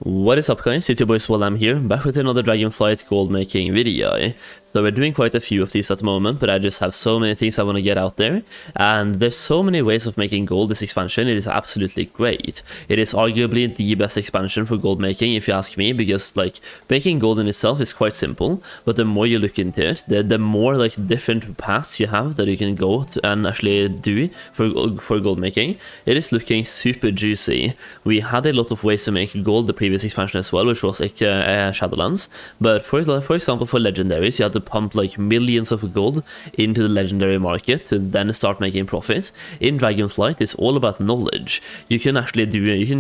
What is up guys, it's your boy Solheim here, back with another Dragonflight gold making video. So we're doing quite a few of these at the moment, but I just have so many things I want to get out there. And there's so many ways of making gold this expansion, it is absolutely great. It is arguably the best expansion for gold making if you ask me, because like making gold in itself is quite simple, but the more you look into it, the more like different paths you have that you can go to and actually do for gold making. It is looking super juicy. We had a lot of ways to make gold the previous expansion as well, which was like Shadowlands, but for example for legendaries you had to pump like millions of gold into the legendary market to then start making profit. In Dragonflight it's all about knowledge. You can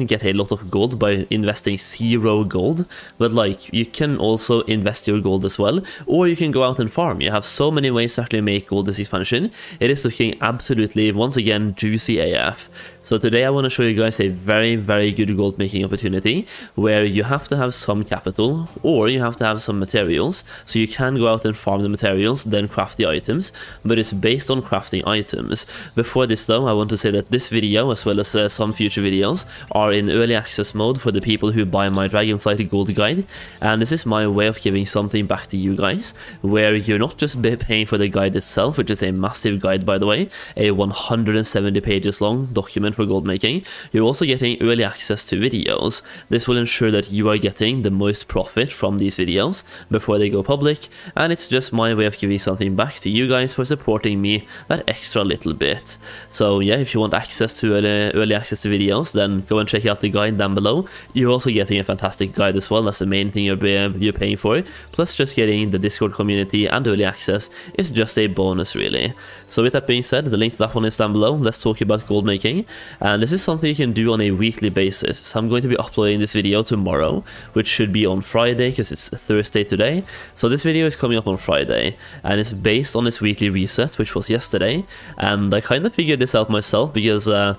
get a lot of gold by investing 0 gold, but like you can also invest your gold as well, or you can go out and farm. You have so many ways to actually make gold this expansion. It is looking absolutely, once again, juicy AF. So today I want to show you guys a very good gold making opportunity where you have to have some capital or you have to have some materials, so you can go out and farm the materials, then craft the items, but it's based on crafting items. Before this though, I want to say that this video, as well as some future videos, are in early access mode for the people who buy my Dragonflight Gold Guide, and this is my way of giving something back to you guys, where you're not just paying for the guide itself, which is a massive guide by the way, a 170 pages long document for gold making. You're also getting early access to videos. This will ensure that you are getting the most profit from these videos before they go public, and it's just my way of giving something back to you guys for supporting me that extra little bit. So yeah, if you want access to early access to videos, then go and check out the guide down below. You're also getting a fantastic guide as well. That's the main thing you're paying for, plus just getting the Discord community and early access is just a bonus really. So with that being said, the link to that one is down below. Let's talk about gold making. And this is something you can do on a weekly basis. So I'm going to be uploading this video tomorrow, which should be on Friday because it's Thursday today. So this video is coming up on Friday and it's based on this weekly reset, which was yesterday. And I kind of figured this out myself because I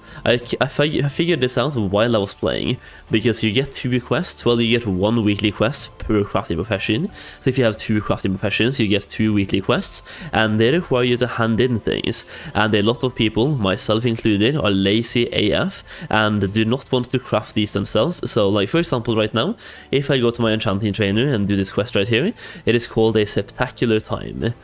figured this out while I was playing, because you get 2 quests. Well, you get 1 weekly quest per crafting profession. So if you have 2 crafting professions, you get 2 weekly quests, and they require you to hand in things. And a lot of people, myself included, are lazy AF and do not want to craft these themselves. So like for example right now, if I go to my enchanting trainer and do this quest right here, it is called a spectacular time.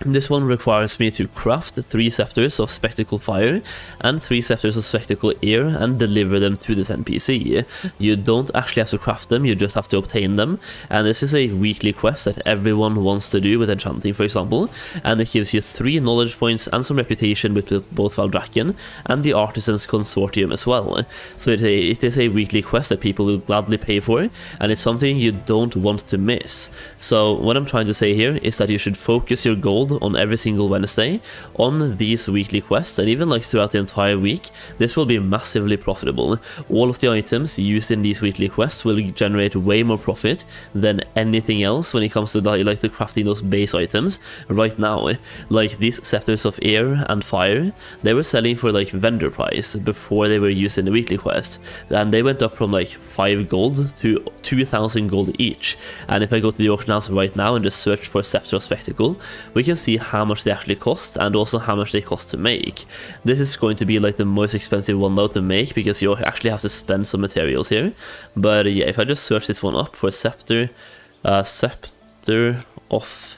This one requires me to craft 3 scepters of spectacle fire and 3 scepters of spectacle air and deliver them to this NPC. You don't actually have to craft them, you just have to obtain them, and this is a weekly quest that everyone wants to do with enchanting, for example, and it gives you 3 knowledge points and some reputation with both Valdrakken and the Artisans Consortium as well. So it is a weekly quest that people will gladly pay for, and it's something you don't want to miss. So what I'm trying to say here is that you should focus your gold on every single Wednesday on these weekly quests, and even like throughout the entire week. This will be massively profitable. All of the items used in these weekly quests will generate way more profit than anything else when it comes to like the crafting those base items. Right now, like these scepters of air and fire, they were selling for like vendor price before they were used in the weekly quest, and they went up from like 5 gold to 2,000 gold each. And if I go to the auction house right now and just search for Scepter of Spectacle, we can see how much they actually cost and also how much they cost to make. This is going to be like the most expensive one though to make, because you actually have to spend some materials here. But yeah, if I just search this one up for Scepter of...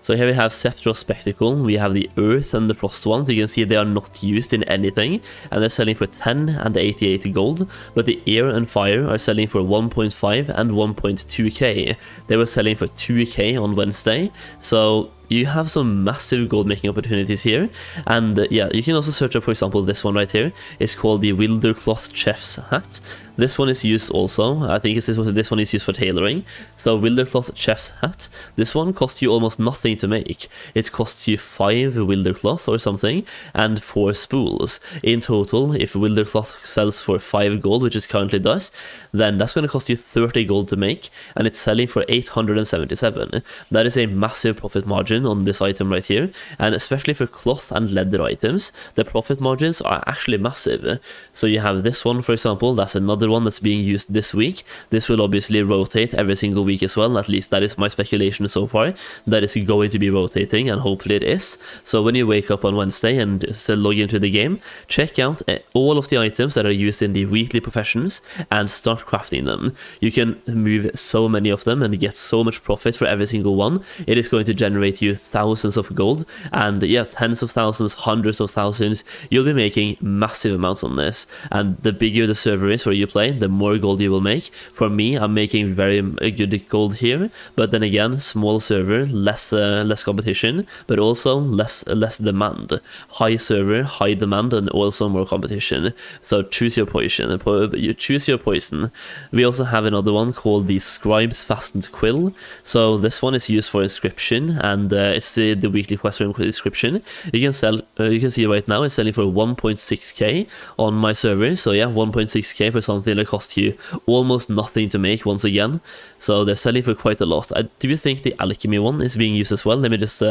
So here we have Scepter of Spectacle, we have the Earth and the Frost ones. You can see they are not used in anything, and they're selling for 10 and 88 gold, but the Air and Fire are selling for 1.5 and 1.2k. They were selling for 2k on Wednesday, so you have some massive gold making opportunities here. And yeah, you can also search up, for example, this one right here. It's called the Wildercloth Chef's Hat. This one is used also, I think this one is used for tailoring. So Wildercloth Chef's Hat, this one costs you almost nothing to make. It costs you 5 Wildercloth or something and 4 spools. In total, if Wildercloth sells for 5 gold, which it currently does, then that's going to cost you 30 gold to make, and it's selling for 877. That is a massive profit margin margin on this item right here, and especially for cloth and leather items, the profit margins are actually massive. So you have this one, for example, that's another one that's being used this week. This will obviously rotate every single week as well, at least that is my speculation so far, that it's going to be rotating, and hopefully it is. So when you wake up on Wednesday and log into the game, check out all of the items that are used in the weekly professions and start crafting them. You can move so many of them and get so much profit for every single one. It is going to generate you thousands of gold, and yeah, tens of thousands, hundreds of thousands. You'll be making massive amounts on this, and the bigger the server is where you play, the more gold you will make. For me, I'm making very good gold here, but then again, small server, less competition, but also less demand. High server, high demand, and also more competition. So choose your poison. You choose your poison. We also have another one called the Scribe's Fastened Quill. So this one is used for inscription, and it's the weekly quest for inscription. You can sell. You can see right now it's selling for 1.6k on my server. So yeah, 1.6k for something that costs you almost nothing to make once again. So they're selling for quite a lot. Do you think the alchemy one is being used as well? Let me just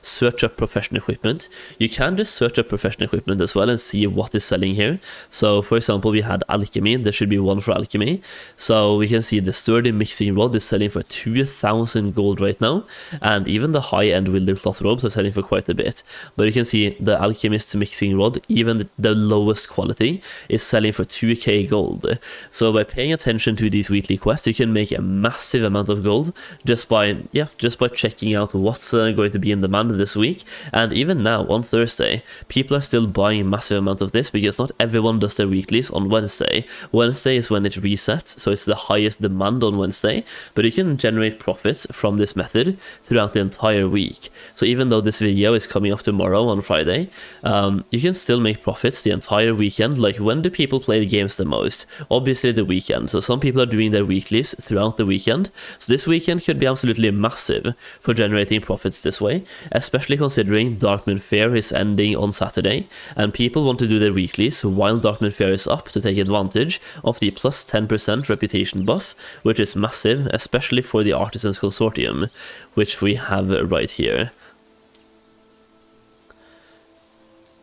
search up professional equipment. You can just search up professional equipment as well and see what is selling here. So for example, we had alchemy. There should be one for alchemy. So we can see the sturdy mixing rod is selling for 2,000 gold right now, and even the high-end wilder cloth robes are selling for quite a bit. But you can see the alchemist mixing rod, even the lowest quality, is selling for 2k gold. So by paying attention to these weekly quests, you can make a massive amount of gold just by checking out what's going to be in demand this week. And even now on Thursday, people are still buying a massive amount of this because not everyone does their weeklies on Wednesday. Wednesday is when it resets, so it's the highest demand on Wednesday, but you can generate profits from this method throughout the entire week. So even though this video is coming up tomorrow on Friday, you can still make profits the entire weekend. Like, when do people play the games the most? Obviously the weekend. So some people are doing their weeklies throughout the weekend. So this weekend could be absolutely massive for generating profits this way, especially considering Darkmoon Fair is ending on Saturday, and people want to do their weeklies while Darkmoon Fair is up to take advantage of the plus 10% reputation buff, which is massive, especially for the Artisans Consortium, which we have right here.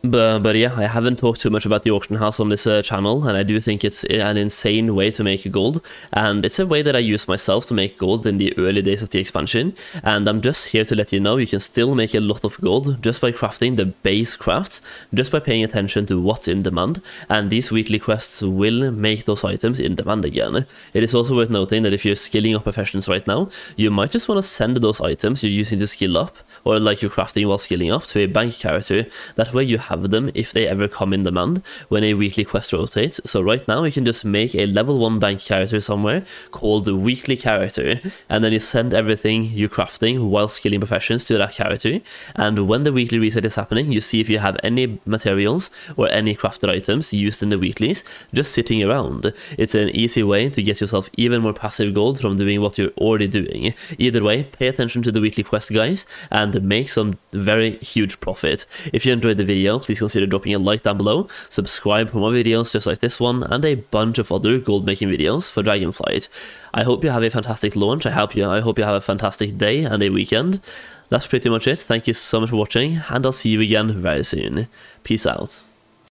But yeah, I haven't talked too much about the auction house on this channel, and I do think it's an insane way to make gold, and it's a way that I use myself to make gold in the early days of the expansion, and I'm just here to let you know you can still make a lot of gold just by crafting the base crafts, just by paying attention to what's in demand, and these weekly quests will make those items in demand again. It is also worth noting that if you're skilling up professions right now, you might just want to send those items you're using to skill up, or like you're crafting while skilling up, to a bank character. That way you have them if they ever come in demand when a weekly quest rotates. So right now you can just make a level 1 bank character somewhere called the weekly character, and then you send everything you're crafting while skilling professions to that character, and when the weekly reset is happening, you see if you have any materials or any crafted items used in the weeklies just sitting around. It's an easy way to get yourself even more passive gold from doing what you're already doing. Either way, pay attention to the weekly quest, guys, and make some very huge profit. If you enjoyed the video, please consider dropping a like down below, subscribe for more videos just like this one, and a bunch of other gold making videos for Dragonflight. I hope you have a fantastic launch. I hope you have a fantastic day and a weekend. That's pretty much it. Thank you so much for watching, and I'll see you again very soon. Peace out.